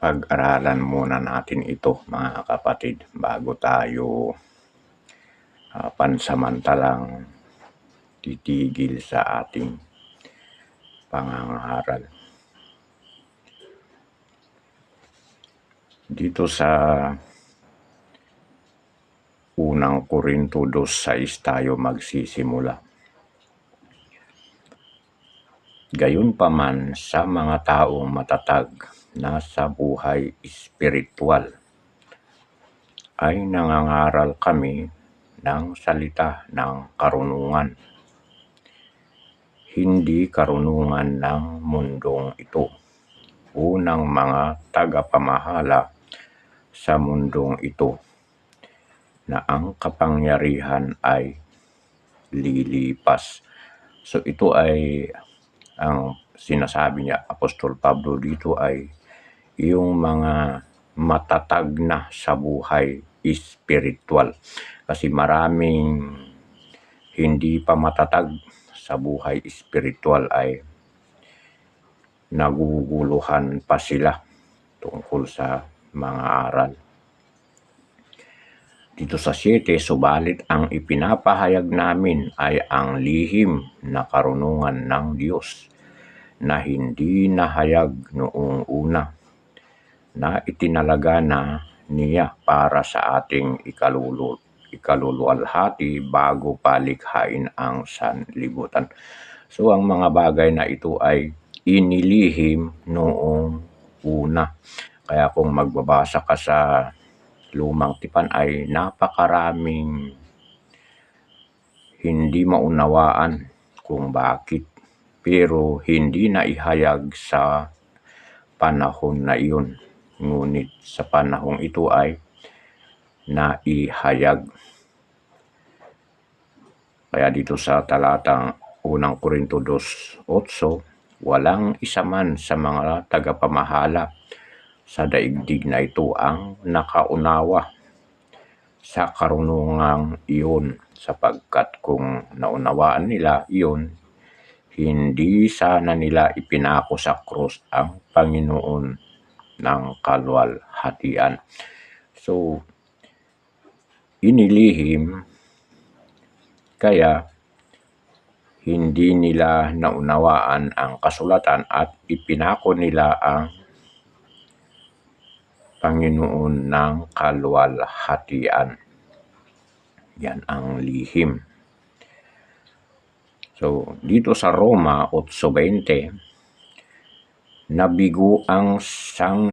Pag-aralan muna natin ito mga kapatid bago tayo pansamantalang titigil sa ating pangangaral. Dito sa unang Korinto 2:6 tayo magsisimula. Gayunpaman sa mga taong matatag na sa buhay espiritual ay nangangaral kami ng salita ng karunungan, hindi karunungan ng mundong ito, unang mga tagapamahala sa mundong ito, na ang kapangyarihan ay lilipas. So ito ay ang sinasabi niya, Apostol Pablo dito ay yung mga matatag na sa buhay espiritual. Kasi maraming hindi pa matatag sa buhay espiritual ay naguguluhan pa sila tungkol sa mga aral. Dito sa 7, subalit ang ipinapahayag namin ay ang lihim na karunungan ng Diyos na hindi nahayag noong una, na itinalaga na niya para sa ating ikaluluwalhati bago palikhain ang sanlibutan. So ang mga bagay na ito ay inilihim noong una. Kaya kung magbabasa ka sa Lumang Tipan ay napakaraming hindi maunawaan kung bakit, pero hindi na ihayag sa panahon na iyon. Ngunit sa panahong ito ay naihayag. Kaya dito sa talatang 1 Korinto 2:8, walang isa man sa mga tagapamahala sa daigdig na ito ang nakaunawa sa karunungang iyon, sapagkat kung naunawaan nila iyon, hindi sana nila ipinako sa krus ang Panginoon ng kaluwalhatian. So, inilihim kaya hindi nila naunawaan ang kasulatan at ipinako nila ang Panginoon ng kaluwalhatian. Yan ang lihim. So, dito sa Roma 8:20, nabigo ang